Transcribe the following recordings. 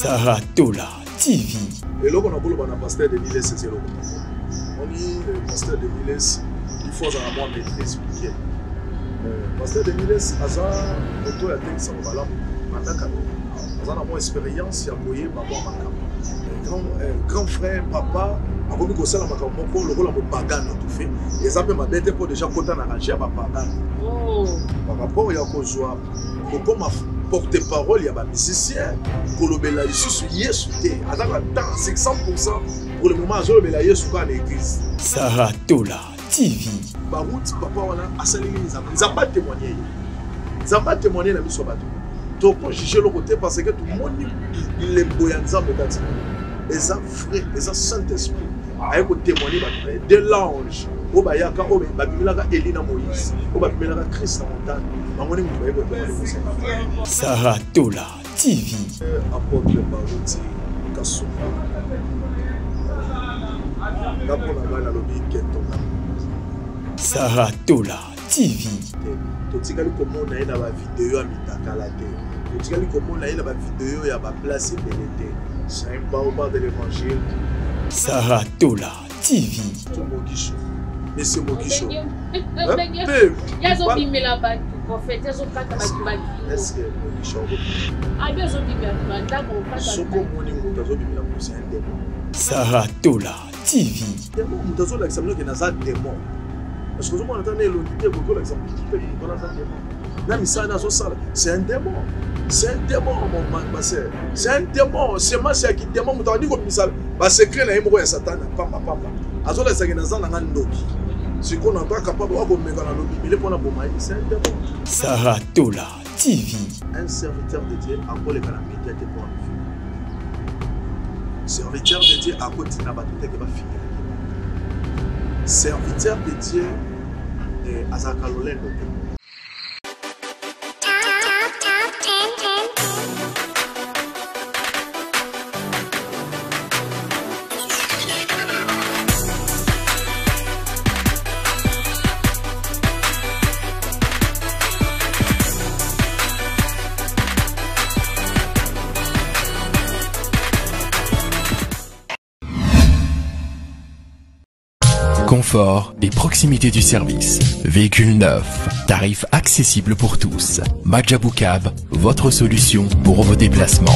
Saratola TV. Et là, on a voulu le pasteur de Miles, c'est le on dit le pasteur de Miles, il faut avoir une maîtrise spirituelle. Le pasteur de Miles, Aza, le tour est ça va là, Aza a une expérience, il a voyé maman grand frère, papa, a voulu que ça la maman pour le rôle de bagan tout fait. Et ça peut m'aider pour déjà quand on a arrangé à bagan. Par rapport à Yakozwa, comme porte-parole, il y a des musiciens, Kolobela Yesu Yesuté, à 100% pour le moment, Kolobela Yesu à l'église. Saratola TV. Barout, papa, on a assalé les amis. Ils n'ont pas témoigné. Ils n'ont pas témoigné la mission de bateau. Donc, on juge le côté parce que tout le monde, il est boyanza, et ça, frère, et ça, Saint-Esprit, avec le témoigner de l'ange. Au Bayaka, au Babylaka, Elina Moïse, au Babylaka, Christ en montagne. Saratola TV. Apôtre Barouti, Kassouma. Saratola TV. Totikali comment on a une vidéo à Mitakalate. Totikali comment on a une vidéo à ma place et c'est un baobab de l'évangile. Saratola TV. Monsieur Mogisho. Est-ce que Saratola TV. C'est un démon. C'est un démon, mon c'est un démon. C'est moi qui démon. Vous avez dit comme ça. Secret là, il me Satan. Papa. Azola c'est que dans un ndoki. Ce qu'on n'a pas capable de voir comme méga dans le Bible, pour la bombe, c'est un démon. Saratola TV. Un serviteur de Dieu a quoi les calamités à tes points de vue. Serviteur de Dieu a quoi tu n'as pas tout qui va finir. Serviteur de Dieu à Zakalolendo. Confort et proximité du service. Véhicule neuf, tarifs accessibles pour tous. Majabou Cab, votre solution pour vos déplacements.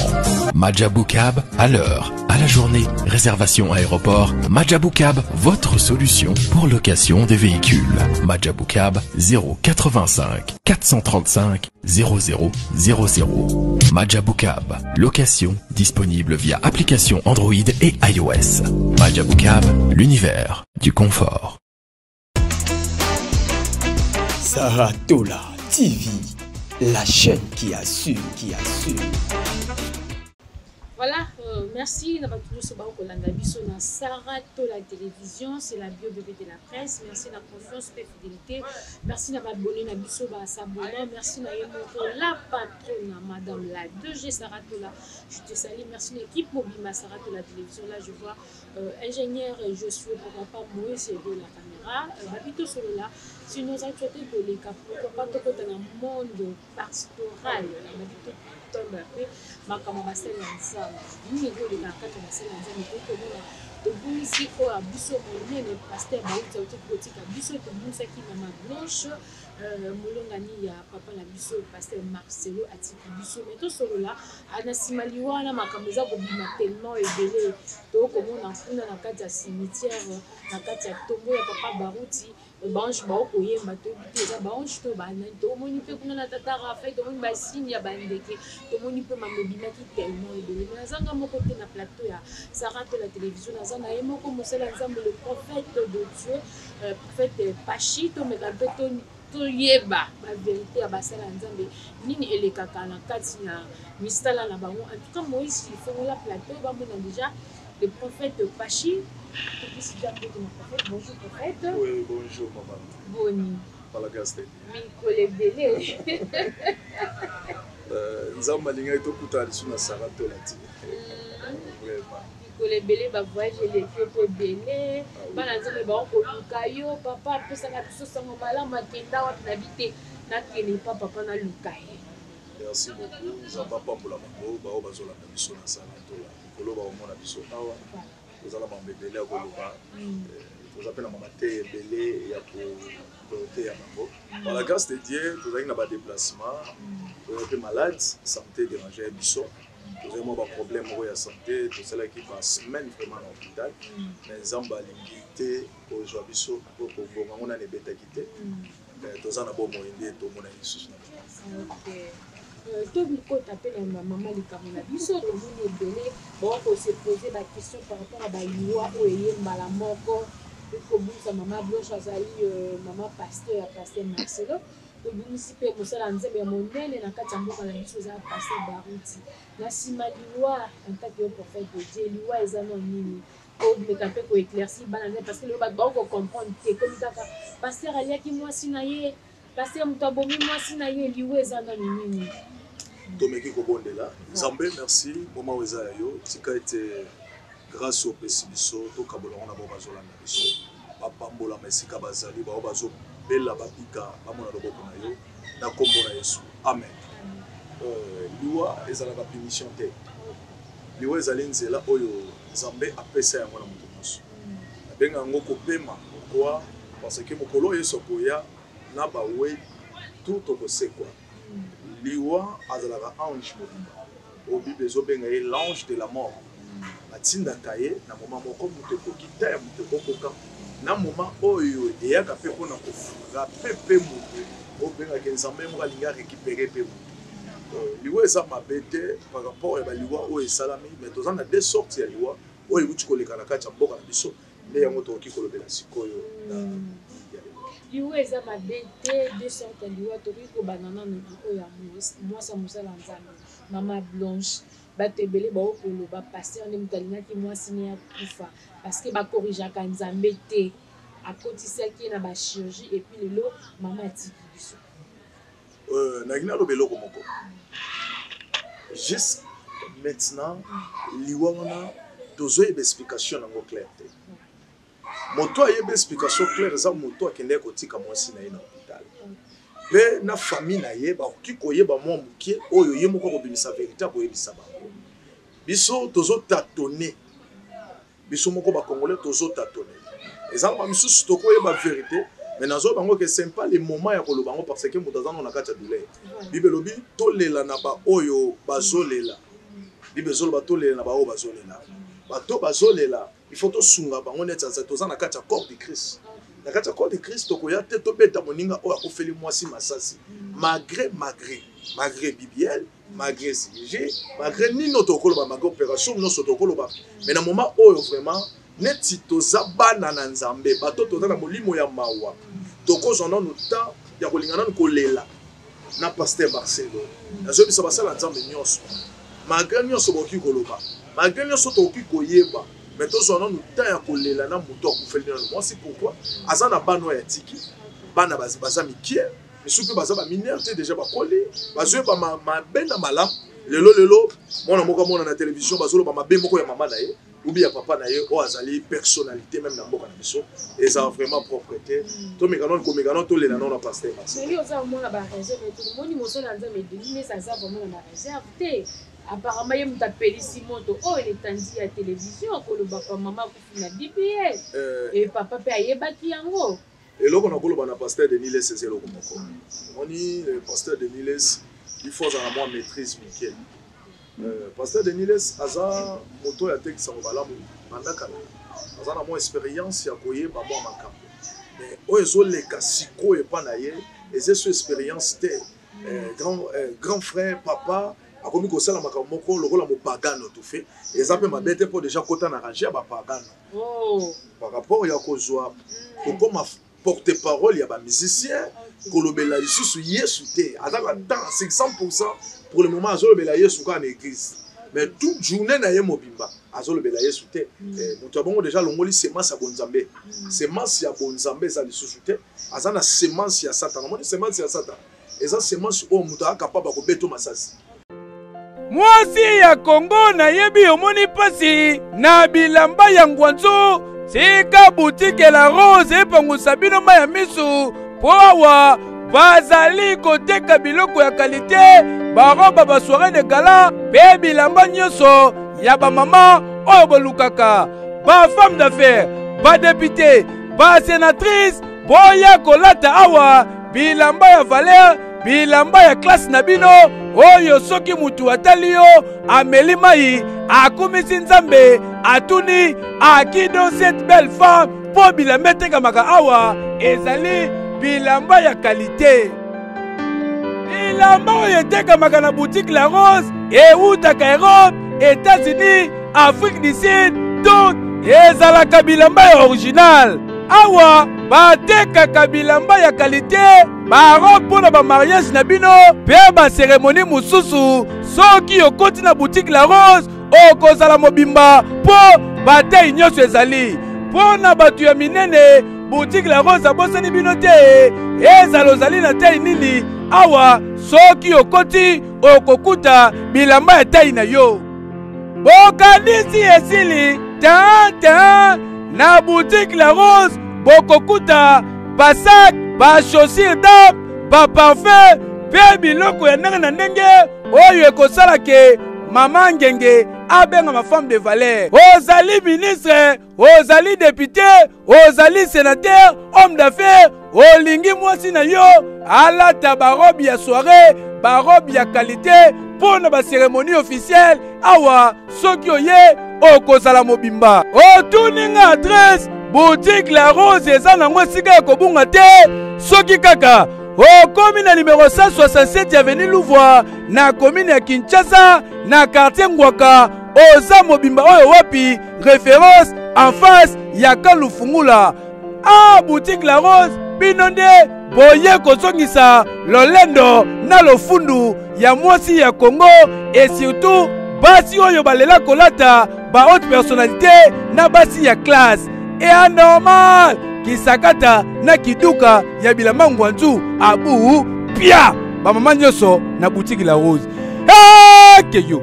Majabou Cab, à l'heure, à la journée, réservation aéroport. Majabou Cab, votre solution pour location des véhicules. Majabou Cab, 085 435 0000. Majabou Cab, location disponible via application Android et iOS. Majabou Cab, l'univers du confort. Saratola TV, la chaîne qui assure. Voilà, merci d'avoir toujours ce barreau na Saratola Télévision, c'est la bio bébé de la presse. Merci de la confiance et fidélité. Merci d'avoir abonné na biso ba s'abonner. Merci na la patronne madame la 2G Saratola. Je te salue. Merci l'équipe mobile Saratola Télévision. Là je vois ingénieur Josué pourquoi pas Moïse de la caméra. Babito solo là. Si nous avons traité de l'écart, pourquoi pas tout dans le monde pastoral. Babito tombe après. Makama basel ensemble ni ego de nakata basel ensemble ko komona to bunisi ko abiso monene pasteur bauta utokotika biso to bunisa ki mama blanche molongani ya papa na biso pasteur Marcelo atiki biso mais to solo là anasimali wana makambo za ko bima tellement ebele to komona kuna na kati ya cimetière na kati ya tombo ya papa Baruti banche ba koyemba to biteza banche to bana to moni pe kuna na tata Raphaël to moni ba signe ya bandeke to moni pe mamebina ki tellement ebele mais nazanga moko te na plateau ya Saratola Télévision nazanga yemoko mosala nzambe le prophète de Dieu prophète Pachito mais to yeba ba vérité ya basala nzambe nini elekaka na kati na mistala na bango en tout cas Moïse il faut la plateau ba mona déjà le prophète Pachi. Bonjour prophète. Oui, bonjour maman. Boni. Palagaste. Mikole belé. Nzamba linga ito kutali suna Saratola TV. Vraiment. Mikole belé ba voyage les photos belé. Bana nzambe ba ko lukayo papa pesa na biso sango mala makenda wa na bité na kene papa na lukaye. Merci beaucoup. Nous avons pas pour la mambo, bah on va sur la mission na sala tola. Kolo ba on na biso awa. Nous allons m'embêter à Goloba. Vous appelez la mamate belé ya pour côté ya mambo. Par la grâce de Dieu, vous avez un déplacement. Vous êtes malade, santé dérangée biso. Vous avez un problème de santé, tout cela qui passe semaine vraiment à l'hôpital. Mais zamba limité aujourd'hui biso pour on a des bêta quitté. Tous en a bon moyen tout mon ami sous. Tout le monde appelle maman les camarades. Ils sont devenus belés. Bon, on se poser la question par rapport à Baïloa ou Eyé Malamoko. Il faut que sa maman Blanche Azali, maman pasteur Marcelo. Le municipal Moussala Nzé, mais mon nez n'a qu'à t'embaucher dans les choses à passer Barouti. La Simaliwa, en tant que prophète de Dieu, Liwa est un homme. Mais quand on éclaircit, parce que le bateau comprend que comme ça, pasteur Alia qui moi sinaye. Parce que Moutabomi, moi, si naïe, lioué, zanami. Domeki Kobondela, Zambé, merci. Moment où Ezayo, Tika était grâce au Pessibiso, tout Kabola, on a beau bazola na biso. Bambola, Messika Bazali, Baobazo, Bella Babika, Bamona Lobo Konayo, na Kombo na Yesu. Amen. Liwa, Ezala la punition te. Liwa, Ezalin Zela, Oyo, Zambé, Apesa ya mwana mutumoso. Benga ngoko pema, pourquoi? Parce que Mokolo Yesokoya, na ba we tout au quoi liwa azalaka ange mobimba au bible ezobenga ye l'ange de la mort atinda taye na moment moko muto kokita ya muto kokoka na moment oyo eyaka pe pona kofunga pepe muto obenga ke nzambe mo alinga récupérer pe muto liwa eza mabete par rapport à liwa oyo esalami mais tozana deux sortes ya liwa oyo buti koleka na kati ya mboka na biso nde yango tokoki kolobela sikoyo Liwa eza mabete de sorte liwa toki ko banana no oya moi ça musala nzambe mama Blanche batebele ba okolo ba passer on mutalina ki moi sinia kufa parce que ba corriger ka nzambe te a kotisa ki na ba chirurgie et puis lelo mama atiki biso na gina lo beloko moko juste maintenant liwa wana tozo e explication na ngo clair te moto ayebe explication claire za moto akende kotika mwasi na ye na hôpital pe na famille na ye ba koyeba mwa mukie oyo ye moko kobimisa vérité koyebisa bango biso tozo tâtonner biso moko ba congolais tozo tâtonner ezala ba misusu tokoyeba vérité mais nazo bango que c'est pas le moment ya koloba bango parce que moto azana na kati ya douleur bible lobi tolela na ba oyo bazolela bible zolo tolela na ba oyo bazolela bato bazolela il faut to sunga bango neti toza na kati ya corps de Christ na kati ya corps de Christ tokoya te tobeta moninga oyo akofeli mwasi masasi malgré bibiel malgré CG malgré nino tokoloba malgré opération nyonso tokoloba mais na moment oyo vraiment neti toza bana na nzambe bato toza na molimo ya mawa tokozwa nano temps ya kolingana kolela na pasteur Marcelo nazobisa basala nzambe nyonso malgré nyonso boki koloba malgré nyonso toki koyeba mais tous on a nous temps à coller là na moto akufeli na moi c'est pourquoi azana bano ya tiki bana baza mikie mais surtout baza ba mineur te déjà ba coller bazo ba ma bena malam lelo mona moko mona na télévision bazolo ba mabe moko ya mama na ye ou bien papa na ye o azali personnalité même na mboka na biso et ça vraiment propreté to mekano ko mekano to lela na pasteur mais lui oza mona ba réserve tout le monde mo so na nzambe de mais ça za vraiment na réserve te apparemment il m'a appelé Simoto oh il est tendu à télévision que le papa maman na BBS et papa peut aller bâti yango et là on a koloba na pasteur de Niles c'est le komoko on dit le pasteur de Niles il faut en avoir maîtrise Michael pasteur de Niles aza moto ya texte en balamu mandaka aza na mo expérience ya koyeba mo makambo mais ozo le kasiko e pa na ye et c'est expérience te grand frère papa akomi ko sala makambo moko lokola mo pagano tout fait et ça peut m'abete pour déjà kota na ranger ba pagano par rapport ya kozwa comme porte-parole ya ba musicien kolobela lisusu Yesu te azaka dans 500% pour le moment azolobela Yesu ka na église mais toute journée na ye mobimba azolobela Yesu te moto abongo déjà longoli semence ya bonzambe semence ya bonzambe za lisusu te azana semence ya Satan moni semence ya Satan eza semence o moto akapaba ko beto masasi mwasi ya Kongo na yebi omoni pasi na bilamba ya ngwanzo sika boutique la rose epangusa bino ya misu po awa bazali koteka biloko ya kalite, baroba ba soirée de gala, pe bilamba nyonso ya ba mama oyo bolukaka, ba femme d'affaires, ba député, ba sénatrice, boya kolata awa bilamba ya valeur, bilamba ya classe na bino oyo soki mutu atali yo ameli mai akumisi nzambe atuni akido cette belle femme po bilamba etekamaka awa ezali bilamba ya kalite. Bilamba oyo etekamaka na boutique La Rose eutaka Europe, États-Unis, Afrique du Sud, tout ezalaka bilamba ya original. Awa batekaka bilamba ya kalite, barobe mpona bamariage na bino mpe baseremoni mosusu. Soki okoti na boutique La Rose okozala mobimba mpo batei nyonso ezali. Mpona bato ya minene boutique La Rose abosani bino te, ezala ozali na tei nini. Awa soki okoti okokuta bilamba ya tei na yo. Bokanisi esili ta na boutique La Rose bokokuta basak, ba chaussure d'homme, ba parfum, pe biloko ya ndenge na ndenge oyo ekosala ke mama ngenge abenga ma femme de valeur. Ozali ministre, ozali député, ozali sénateur, homme d'affaires, olingi mwasi na yo alata barobe ya soirée, barobe ya qualité pona ba cérémonie officielle. Awa soki oye okozala mobimba. Otuninga adresse boutique La Rose eza nango esika ekobunga te. Soki kaka okomi na numéro 167 avenue Louvois na commune ya Kinshasa na quartier Ngwaka, oza mobimba oyo wapi référence en face ya Kalufungula. Boutique La Rose bino nde boye kozongisa lolendo na lofundu ya mwasi ya Congo, et surtout basi oyo balela kolata ba haute personnalité na basi ya classe. Et anormal kisakata na kiduka ya bilamba ngwanzu abu pia ba mama nyonso na boutique La Rose. Keyo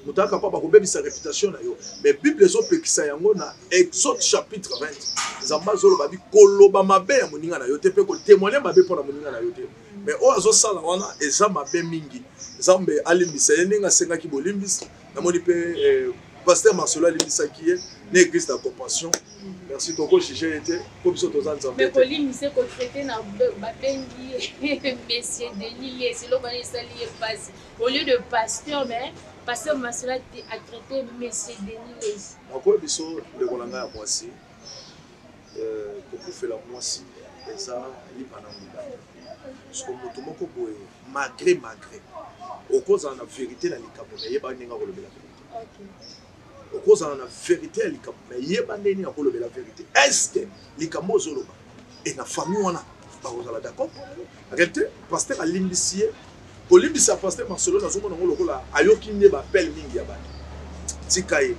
mutaka pa bakobebisa réputation na yo, mais Bible ezopekisa yango na Exode chapitre 20. Nzamba zolo babi koloba mabe ya moninga na yo te pe ko témoigner mabe pona moninga na yo te. Mais o azosala wana eza mabe mingi. Nzambe alimbisa yenga senga ki bolimbisa na moni pe pasteur Marcelo alimbisa ki ye na église de la compassion. Merci toko jije était pour biso tozan nzambe. Mais kolimbisa ko traiter na babengi Monsieur Denis, c'est lo bani sali passe au lieu de pasteur, mais pasteur Marcelo a traité Monsieur Denis. Encore biso le kolanga ya mwasi pour faire la mwasi eza libana munda. Parce que moto moko boye malgré okozala na vérité na likambo na yeba ndenge kolobela vérité. OK. Okozala na vérité na likambo na yeba ndenge kolobela vérité. Est-ce que likambo zoloba et na famille wana bakozala d'accord? En réalité pasteur alimbisi kolimbisa pasteur Marcelo na zomona ngolo kola ayoki nde ba appel mingi ya bana. Tikaye.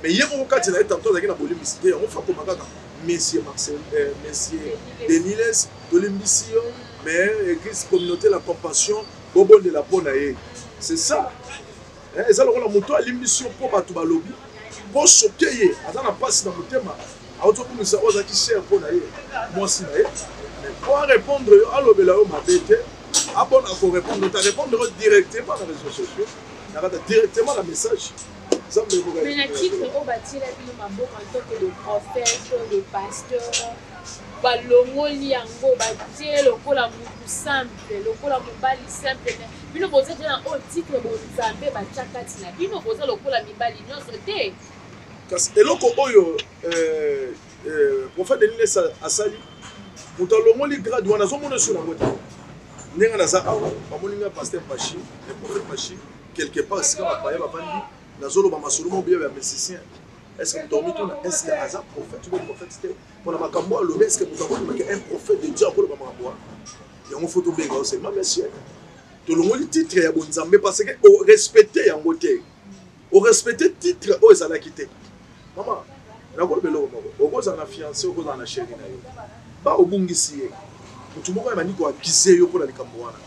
Mais yebo kati na etanto zaki na bolimbisi te on fa komaka Monsieur Marcel, Monsieur Denis, Tolimbisio, mais église communauté la compassion, Bobo de la Ponaye. C'est ça. Et ça, on a monté à l'émission pour Batouba Lobby. Pour choquer, à la passe dans le thème, à autour de nous, on a qui cher Ponaye. Moi, c'est mais pour répondre à l'obélaïo, ma bête, à bon, il faut répondre. Tu répondre directement dans les réseaux sociaux. Tu as directement le message. Mais le titre au bâti la vie en tant que le prophète, le pasteur, balongoli yango bâti le kola mutu simple, le kola mobali simple. Bino boza na au titre bonzambe ba chakati na bino boza le kola mibali nyonso te. Kasi eloko oyo prophète Denis asali mutu alongoli grade wana zomona sur la moto. Nenga na za awa bamoninga pasteur Pachi, le prophète Pachi quelque part c'est comme apaya bavandi. Nazolo ba masolo bien ba musicien. Est-ce que dormi tout est-ce que Azar prophète ou prophète pour la makambo alobé est-ce que nous avons un prophète de Dieu pour le makambo. Il y a une photo bien c'est ma monsieur. Tout le monde titre ya bonzambe parce que au respecter ya ngote. Au respecter titre o ezala kité. Maman, na ko belo moko. Okoza na fiancé okoza na chérie na yo. Ba obungisi ye. Mutu moko ya maniko akize yo pour la likambo wana.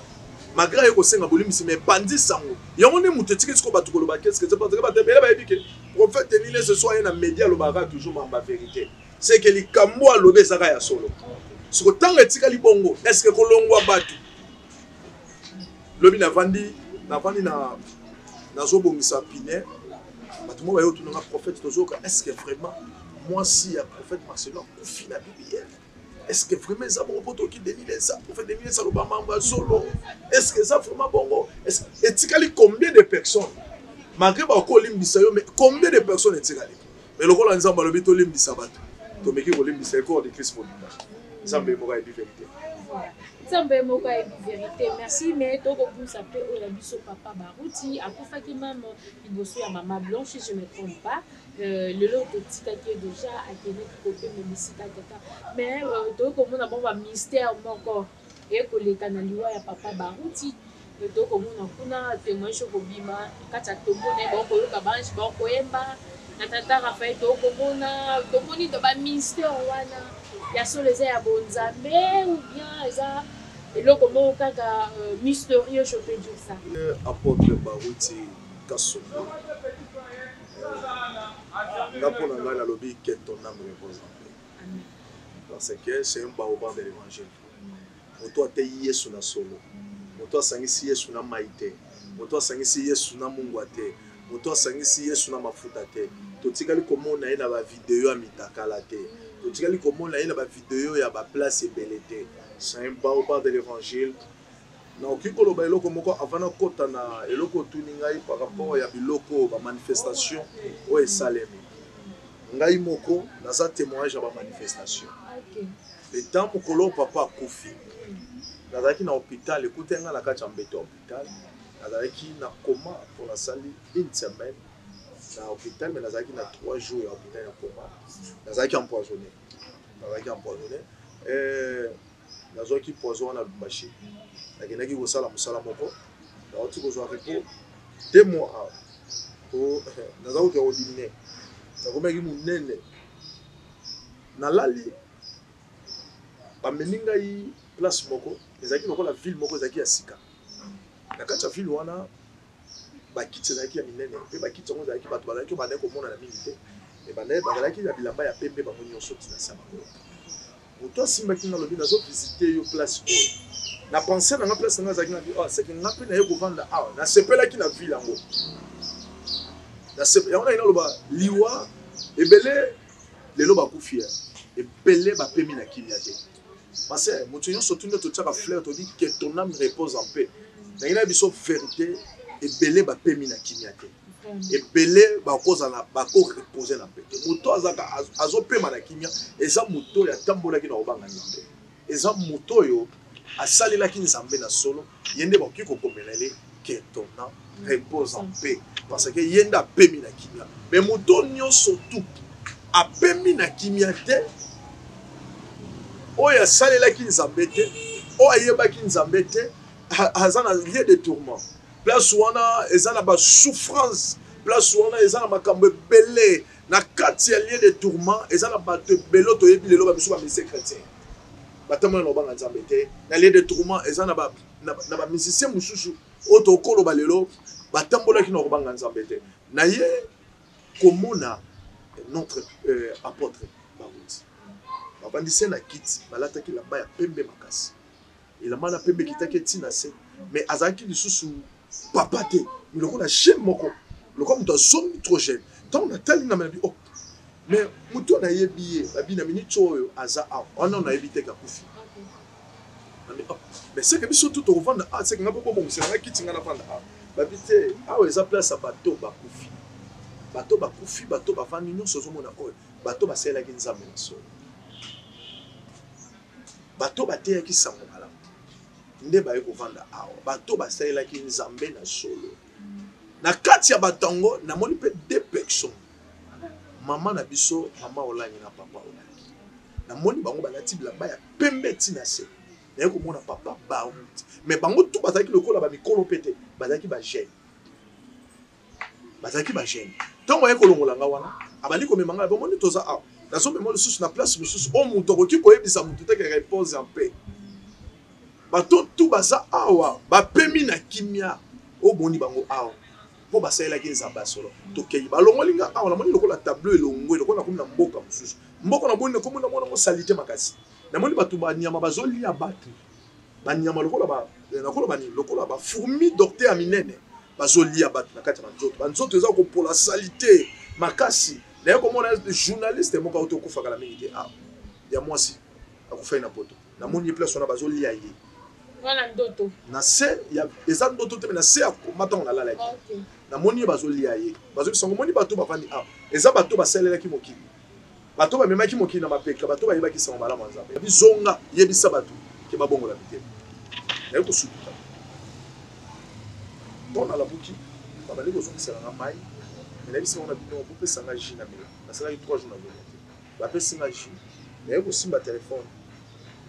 Malgré que c'est un volume, mais bandit sango. Il y a un mouton qui est battu le qu'est-ce que c'est parce que le prophète Denis ce soir un média le bagarre toujours ma vérité. C'est que les Kamwa lobé sara ya solo. Ce que tant etikali bongo, est-ce que kolongwa batu? Lobi na vandi na zobongisa pine. Batu mo bayo tunanga prophète tozoka, est-ce que vraiment moi si ya prophète Marcelin kufi na Bible? Est-ce que vraiment ça bon poto qui dénile ça? Prophète dénile ça loba mamba solo. Est-ce que ça vraiment bongo? Est-ce etikali combien de personnes? Malgré ba ko limbisa yo, mais combien de personnes etikali? Mais le ko la nzamba lobi to limbisa batu. To meki ko limbisa corps de Christ Molinda. Nzambe moka ebi vérité. Nzambe moka ebi vérité. Merci mais to ko pour s'appeler Ola biso papa Barouti akufaki maman liboso ya maman Blanche si je me trompe pas. Le lot de tika qui est déjà à tenir côté mais misika tata. Mais to ko mona bon mystère moko et ko le kanaliwa ya papa Barouti. To ko mona kuna témoin ko bima kata to mona bon ko yoka banche bon ko emba. Na tata Raphaël to ko mona to moni to ba mystère wana. Ya solo eza ya bonzambe ou bien eza eloko moko kaka mystérieux je peux dire ça. Apôtre Barouti Kasongo. Nga pona nga na lobi que ton âme repose en paix. Parce que c'est un baobab de l'évangile. Moto ate Yesu na solo. Moto asangisi Yesu na maite. Moto asangisi Yesu na mungwate. Moto asangisi Yesu na mafuta te. Totikali komona ye na ba vidéo ya mitakala te. Totikali komona ye na ba vidéo ya ba place ebelete. C'est un baobab de l'évangile. Na okiko loba eloko moko avant na kota na eloko tuningai par rapport ya biloko ba manifestation o esalemi. Ngai moko naza témoignage ya ba manifestation. OK. Le temps mokolo papa akufi. Nazaki na hôpital, écoutez nga na kati ya mbeto hôpital. Nazaki na coma pour la salle une semaine. Na hôpital mais nazaki na 3 jours ya hôpital ya coma. Nazaki empoisonné. Nazaki poison na Lubumbashi. Nakenaki kosala mosala moko. Naoti kozwa repos 2 mois. Po nazaki ko ordiner. Nakomaki munene. Nalali bameninga yi place moko, ezaki lokola ville moko ezaki ya sika. Na kati ya ville wana bakiti ezaki ya minene, pe bakiti ngo ezaki bato bazaki bana komona na minute. E bana bazalaki na bilamba ya pembe bango nyonso tina sama. Moto asimbaki na lobi nazo visiter yo place oyo. Na penser na nga place nga ezaki na bi, oh c'est que nga pe na ye kovanda awa. Na sepelaki na ville yango. Na sepelaki yango na loba liwa ebele lelo bakufi ya. Ebele bapemi na kimia te. Parce que moto nyonso tundo to tsaka fleur to dit que ton âme repose en paix. Na ina biso vérité ebele bapemi na kimia te. Ebele bakoza na bako reposer na paix. Moto azaka azopema na kimia eza moto ya tambola ki na obanga nzambe. Eza moto yo asalela ki nzambe na solo yende ba kiko komelele que ton âme repose en paix parce que yenda pemi na kimia. Mais moto nyonso tout apemi na kimia te. Oya salela ki nzambe te, oya yeba ki nzambe te, azana lieu de tourment. Place wana ezana ba souffrance, place wana ezana makambo belé, na kati ya lieu de tourment, ezana ba te belo to yebi lelo ba biso ba mise chrétien. Batama no banga nzambe te, na lieu de tourment ezana ba na ba musicien mususu oto kolo ba lelo, batambola ki no banga nzambe te. Na ye komona notre apôtre Barouti. Abandissé na kiti balata ki la baya pembe makasi ila mana pembe kitake tina se mais azaki lisusu papa te le ko na jeune moko le ko muto somi trop jeune tant na tali na mabi oh mais muto na yebiye babi na minute oyo aza on na éviter ka kufi mais c'est que biso tout au vendre c'est que ngabo bon c'est na kiti ngana vendre babi te awo eza place à bateau ba kufi bato ba vandi nyonso zomona oyo bato ba sela ki nzambe na so bato bateya ki sango malamu nde baye kovanda awa bato basalelaki nzambe na solo na kati ya batango namoni mpe 2 personnes mama na biso mama olangi na papa olangi namoni bango balati bilamba ya pembe tina se naye komona papa Barouti mais bango tout bazalaki lokola bamikolo mpe te bazalaki bagene ntango aye kolongolanga wana abandi komemanga bomoni toza awa nazo memo lisusu na place lisusu o mutu akoki koyebisa mutu te ke repose en paix bato tout baza awa bapemi na kimia oboni bango awa po basalelaki nzambe ya solo tokei balongoli nga awa namoni lokola tableau elongwe lokola komi na mboka mosusu mboka na boni komona mwana mosalite makasi namoni bato banyama bazolia bato banyama lokola ba fourmi docteur ya minene bazolia bato na kati ya banzoto eza kopola salite makasi naye komona journaliste moko auto okufakala mingi te ya mwasi akufai na poto namoni place wana bazolia ye wana ndoto na se ya eza ndoto te na se akomata on alala okay namoni ye bazolia ye bazobisango moni bato bafandi eza bato basalelaki mokili bato bamemaki mokili na mapeka bato bayebaki sango malamu ya nzambe bizonga yebisa bato ke babongola bitema naye kosutuka mpona labuki babali kozongiselanga mai nayebisanga na bino bopesanga ji na mela nasalaki 3 jours na velo te bapesinga ji naye kosimba telefone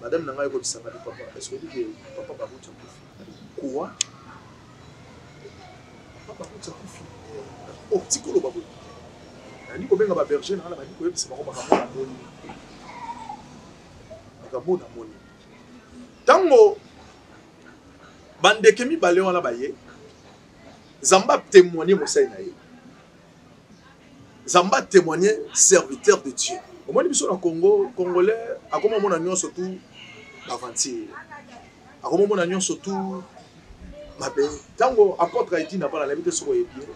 madame na ngai ekobisanga di papa est-ce que dit papa bakuti akufi quoi papa bakuti akufi optikolo baboyi nani kobenga baberger nanga na bandi koyebisa bango makambo na moni ntango bandeke mibale wana baye Zamba témoigner mosai na ye Zamba témoigner serviteur de Dieu au moins biso na Congo congolais akoma mona nyonso tout aventure akoma mona nyonso tout mabe tango apôtre Haïti na bana la bité soko yebie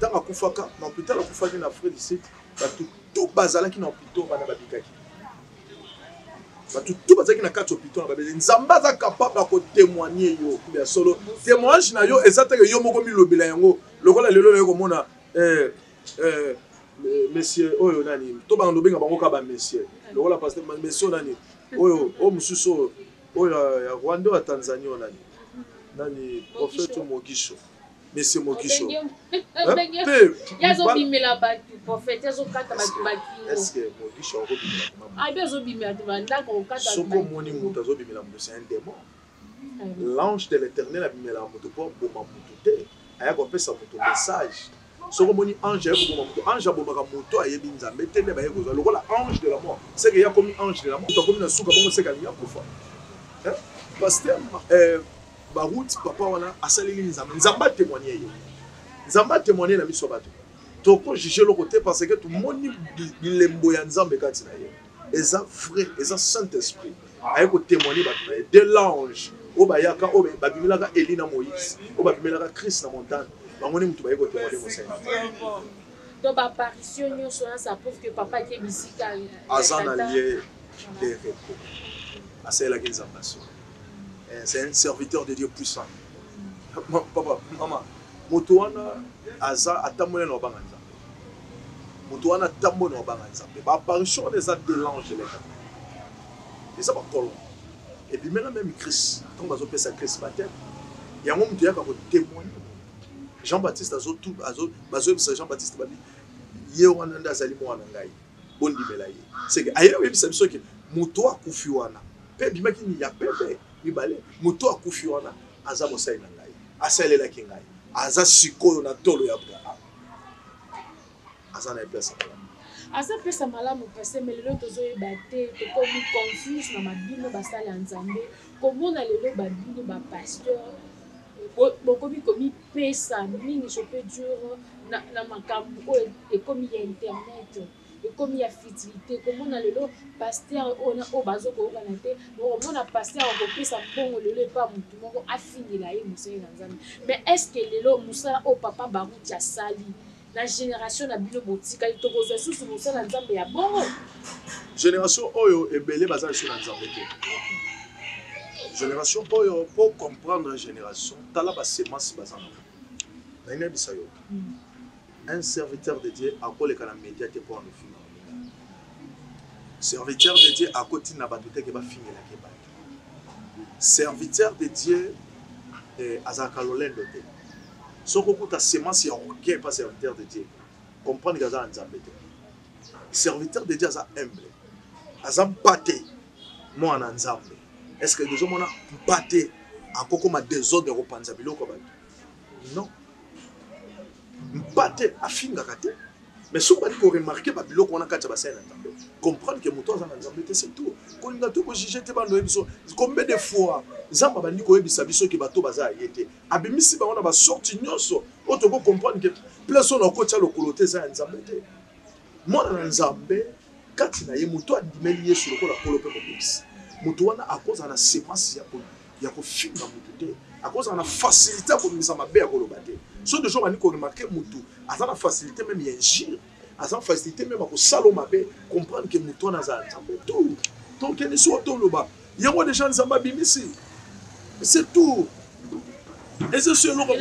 tango akufaka na hôpital akufaki na Afrique du Sud batu tout bazalaki na hôpital bana babikaki batu tout bazalaki na kati hôpital na babeli nzamba za capable de témoigner yo ya solo témoignage na yo ezataka yo moko milobela yango lokola lelo na yo komona monsieur oyo nani to ba ndobenga bango ka ba monsieur lokola pasteur monsieur nani oyo o mususu oyo ya Rwanda wa Tanzania nani prophète Mogisho monsieur Mogisho yazo bimela ba prophète yazo kata ba kino est-ce que Mogisho ko bimela ah yazo bimela banda ko kata soko moni mutu azo bimela mutu c'est un démon l'ange de l'éternel a bimela mutu pour boma mutu te aya ko pesa mutu message soko moni ange ya ko boma mutu ange abomaka mutu ayebi nzambe te ne ba yeko lokola ange de la mort c'est que ya komi ange de la mort to komi na suka bongo c'est ka nya kufa pasteur baroute papa wana asaleli nzamba témoigner yo nzamba témoigner na miso bato toko juger le côté parce que tout moni bilembo ya nzambe kati na ye eza vrai eza saint esprit aye ko témoigner bato na ye de l'ange o bayaka o babimelaka Élie na Moïse o babimelaka Christ na montagne bangoni mutu baye ko témoigner mosai to ba apparition nyonso ça prouve que papa ke bisika azan allié de repos asela ki nzambaso. C'est un serviteur de Dieu puissant. Papa, maman, motoana aza atamone no banganza. Motoana tamone no banganza. Ba apparition des actes de l'ange de l'État. Et ça va colon. Et puis même Christ, quand bazo pesa Christ baptême, il y a un moment qui a témoigner. Jean-Baptiste azo tout bazo Jean-Baptiste babi ye wana ndazali mwana ngai. Bondi belaye. C'est que ayo yebisa biso ke moto akufi wana. Pe bimaki ni ya pepe. Mibale moto akufi wana aza mosai na ngai asalela ki ngai aza sikoyo na tolo ya Abraham aza na pesa malamu aza pesa malamu parce que lelo tozoyeba te tokomi confuse na mabino basala ya nzambe komona lelo babino ba pasteur bokomi komi pesa mingi je peux dire na makambo oyo ekomi ya internet comme il y a futilité comme on a le lot pasteur on a au bazo ko kana te on a pasteur on peut ça bon le pas mutu moko a fini la ye musa nzambe mais est-ce que le lot musa au papa baruti ya sali la génération na bino botika to ko zo susu musa nzambe ya bon génération oyo ebele baza sur nzambe te génération oyo pour comprendre la génération tala ba semence bazana na ina bisayo un serviteur de Dieu a collé quand la médiaté pour nous finir. Serviteur de Dieu a côté na batute que va finir la keba. Serviteur de Dieu azakalolendo te. Soko kuta semence ya OK pas serviteur de Dieu. Comprendre que ça nzambe te. Serviteur de Dieu aza humble. Aza mpate moi na nzambe. Est-ce que déjà mona mpate akoko ma désordre repanza biloko ba? Non. Mpate afinga kate mais si on peut remarquer babilo qu'on a kati basana nzambe comprendre que moto za nzambe c'est tout ko nga to ko juger te bando ebiso combien de fois nzamba bandi ko ebisa biso ke bato baza yete abimisi ba ona ba sorti nyonso auto ko comprendre que place on ko tia lokolo te za nzambe te mona na nzambe kati na ye moto andimeli yesu lokola polo pe mobimisi moto wana akoza na semence ya kofinga moto te akoza na facilité ya kobimisa mabe ya koloba te so de jour bani koremarke moto aza na facilité même ya ingire aza na facilité même ya kosala mabe comprendre ke moto wana aza nzambe tout tokende so toloba yango déjà nzambe abimisi c'est tout et c'est ce eloko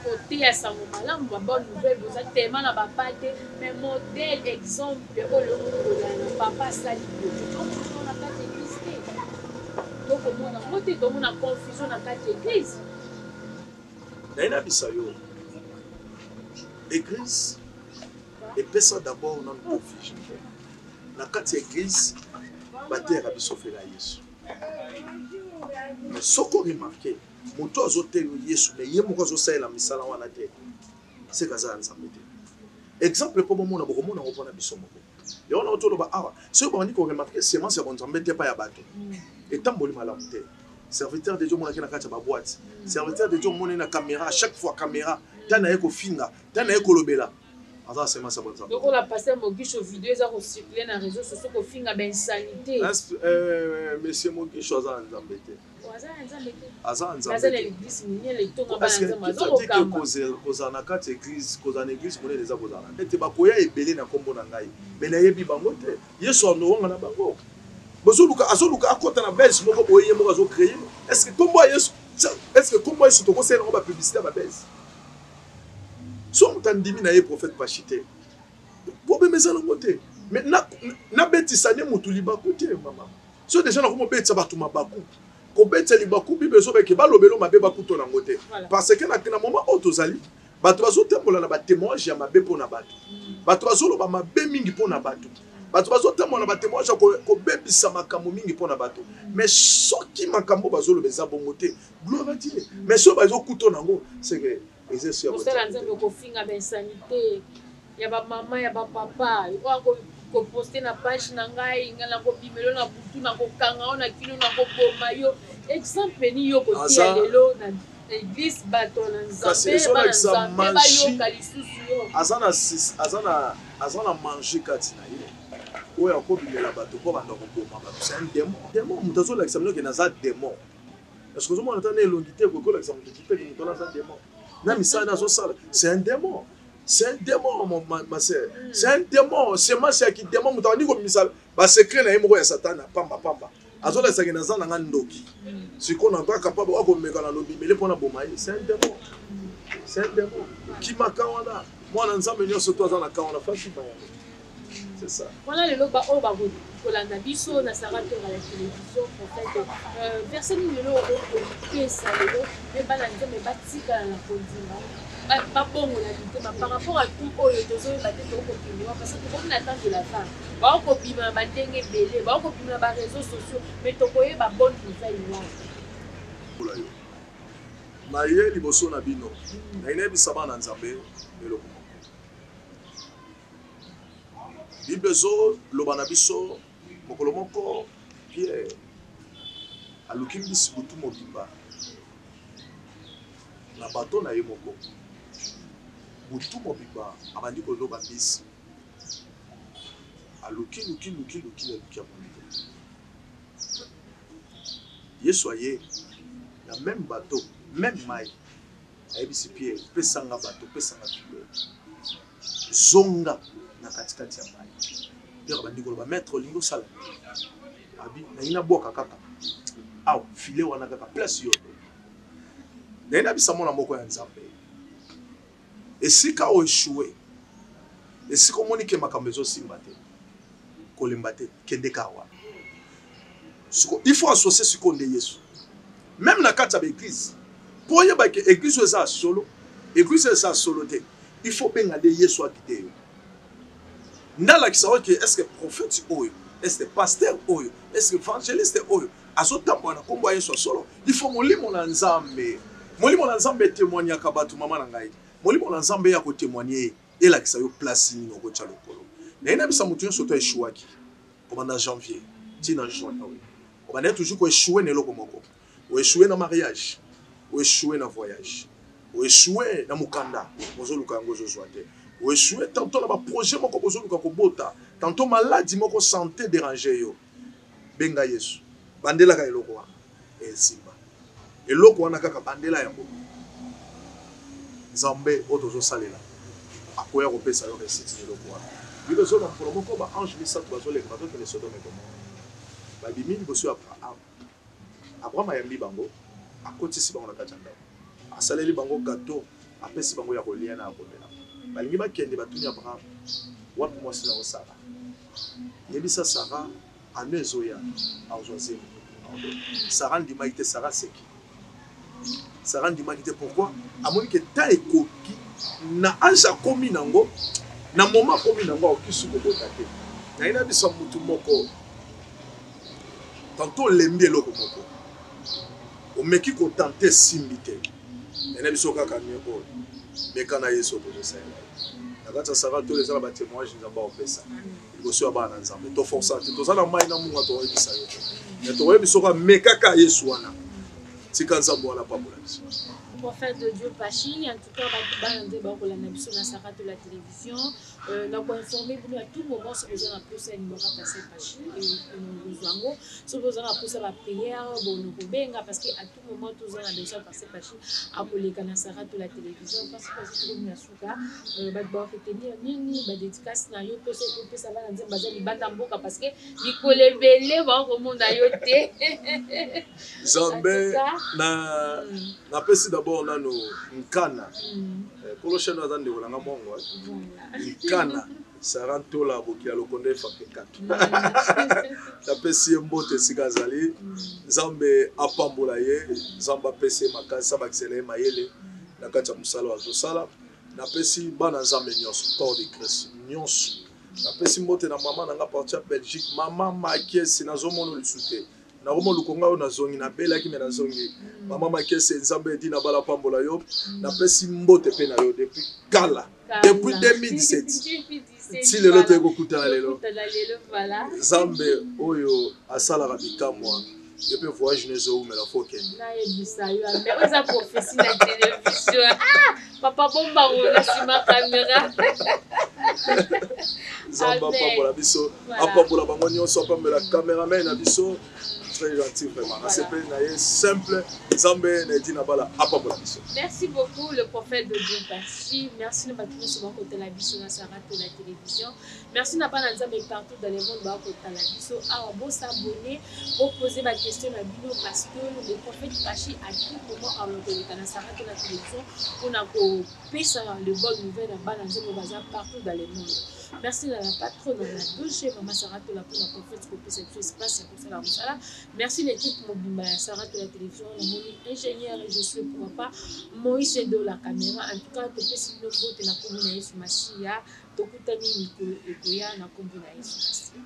côté ya sango malamu ba bonne nouvelle boza tellement na bapate mais modèle exemple oyo na papa sali on a pas d'église donc on a monté comme on a confusion na kati église na bisa yo église et pesa d'abord na confusion na kati église batera biso fela Yesu mais soko remarqué moto azotelo Yesu mais ye moko azosalela misala wana te c'est kaza nzambe te exemple po bomona bokomona ngopona biso moko et on a autour ba awa ce qu'on dit qu'on remarque semence ya nzambe te pa ya bato etamboli malamu te serviteur de Dieu mona kina kati ba boîte serviteur de Dieu mona na caméra à chaque fois caméra tana yeko finga tana yeko lobela asa semence ya nzambe donc on a passé Mogisho vidéo za ko circuler na réseaux sociaux ko finga ben sanité monsieur Mogisho aza nzambe te aza nzambe l'église minye le tonga ba nzambe zo ko kamba koza na kati église koza na église monene za koza na te bakoya ebele na kombo na ngai mais na yebi bango te Yesu anowanga na bango bozoluka azoluka akota na base moko boye moko azo créer est-ce que kombo Yesu to kosela ba publicité ba base so mutandimi na ye prophète pachité bobe mezana ngote mais na betisa ne mutu libaku te mama so déjà na ko betisa batu mabaku ko betisa libaku bible so beke balobelo mabe bakuto na ngote parce que na moment otozali batu bazo tembola na ba témoignage ya mabe pona batu batu bazolo ba mabe mingi pona batu batu bazo tembola na ba témoignage ko bebisa makambo mingi pona batu mais soki makambo bazolo beza bongo te gloire à Dieu mais so bazo kuto nango c'est que exercice ya bosala nzambe ko finga ben sanité ya ba mama ya ba papa ko poster na page na ngai ngala ko bimelo na butu na ko kanga ona kilo na ko boma yo exemple ni yo ko tia lelo na église bato na nzambe ba nzambe ba yo kalisusu yo azana manger kati na ye oya ko bimela bato ko banda ko boma bato c'est un démon mutazo la examiner que na za démon est-ce que vous entendez l'ongité ko la examiner qui fait que mutona za démon na misana zo sala c'est un démon. C'est un démon, ma sœur. C'est un démon. C'est ma sœur qui démon. Mouta ni comme misal. Ba secret na yemo ya Satan pamba. Azola sa kina zana ndoki. Si qu'on n'a pas capable wa ko meka na lobi mele pona bomaye. C'est un démon. C'est un démon. Qui makawana. Moi na nzambe nyoso to azana kawana fasi ba. C'est ça. Voilà le loba o ba kolanda biso na sarato na la télévision prophète. Personne ne le que ça le mais ba na nzambe ba tika na kondima. Pas bon par rapport à tout oyo tozoyeba te tokopima parce que tokoki na temps de la fin bakopima na bandenge ebele bakopima na baréseaux sociaux mais tokoyeba bonne nouvelle wana na ye liboso na bino na inayebisa bana nzambe eloko bible ezoloba na biso mokolo moko Pierre aluki mbisi butu mobimba na bato na ye moko butu mobimba abandi koloba mbisi aluki ya mobimba Yesu aye na même bateau même mai ayebisi Pierre pesanga bateau pesanga filet zonga na katikati ya mai Pierre abandi koloba maître lingo sala abi na ina boka kaka aw filet wana kaka place yo na ina bisamo na moko ya nzambe esika o échoué esika omoni ke makambo ezosimba te kolemba te kende kawa il faut associer siko nde Yesu même na kati ya église pour yeba ke église eza solo te il faut benga de Yesu akite yo ndala kisawa ke est-ce que prophète oyo est-ce que pasteur oyo est-ce que évangéliste oyo azotambola na kombo Yesu solo il faut molimo na nzambe témoigner ka batu mama na ngai molimo na nzambe ya ko témoigner elakisa yo place ni ko tcha lokolo na ina bisa mutu nyonso to échouaki pendant janvier tina juin on va toujours ko échouer ne loko moko ou échouer na mariage ou échouer na voyage ou échouer na mukanda ozo luka ngo zo zoate ou échoué tantôt na ba projet moko bozoluka kobota tantôt maladie moko santé déranger yo benga Yesu bandela ka eloko wana esimba eloko wana kaka bandela yango Nzambe otozo salela akoya kopesa yo resiti eloko wana bino zo na mpolo moko ba ange misato bazoleka bazokende Sodome et Gomorrhe babimi liboso ya Abraham ayambi bango akotisi bango na kati ya ndako asaleli bango gâteau apesi bango ya kolia na akomela balingi bakende batuni Abraham wapi mwasi na Sara yebisa Sara ane ezoya azwazeli Sara ndimaki te Sara seki Sara ndimaki te pourquoi amoni ke ta ekoki na ange akomi nango na moment akomi nango akoki kobota te na ina biso mutu moko tantôt lembi eloko moko omeki kotante simbi te ena biso kaka mieux meka na Yesu kozosala na kati ya Sara to ezala ba témoignage Nzambe opesa liboso ya bana Nzambe to força te tozala mai na munga to oyebisa yo te to oyebiso ka meka ka Yesu wana tika Nzambe wana pambola biso. Prophète de Dieu Pachi, en tout cas, na Sarah de la télévision. Nous avons informé à tout moment si vous avez un peu de numéro passé Pachi et nous avons si vous avez un peu de prière, nous pouvons parce qu'à tout moment, tous avez besoin de passer Pachi à la Sarah de la télévision parce que vous avez un souka, vous avez tenir nini, dédicace na yo peut ça va dans bazali bandamboka parce que Nicole Belé va au monde à yoté. Nzambe na pesi d'abord on a nos Nkana. Colossiens nous attendent de volanga mongo. Nkana Sarah tola bokia lokonde fape 4. La pesi mbote sigazali. Nzambe apambola ye, Nzamba pesi makasa bakisele mayele na kati ya musala wa zosala. Na pesi bana Nzambe nyonso corps de Christ nyonso. Na pesi mbote na mama nanga parti à Belgique, mama makiesi na zomono lisute. Na romo lukonga yo na zongi na bela ki me na zongi mama makese Nzambe di na bala pambola yo na pesi mbote pe na yo depuis kala depuis 2017 si lelo te kokutana lelo voilà Nzambe oyo asala ka bikamwa et puis voyage nezo mais la faut kende na yebisa yo mais oza prophétie na télévision ah papa bomba ona sima caméra Nzambe pambola biso apambola bango nyonso apambola cameraman na biso très gentil vraiment. Voilà. Simple. Merci beaucoup le prophète de Dieu Pachi. Merci de m'attendre sur mon côté la biso na Sarah de la télévision. Merci n'a pas Nzambe partout dans le monde ba côté la biso. Ah bon s'abonner, pour poser ma question à Bino parce que le prophète Pachi a tout moment à l'autorité na Sarah de la télévision pour na ko pesa le bonne nouvelle na ba Nzambe bazar partout dans le monde. Merci à la patronne de la douche, Maman Sarah de la prophète pour cette espace pour ça la merci l'équipe Mobimba Sarah de la télévision, mon ingénieur et je suis pour pas Moïse de la caméra. En tout cas, tu peux si le vote na commune sur Massia, tu peux t'amener Nicolas et Goya na commune sur Massia.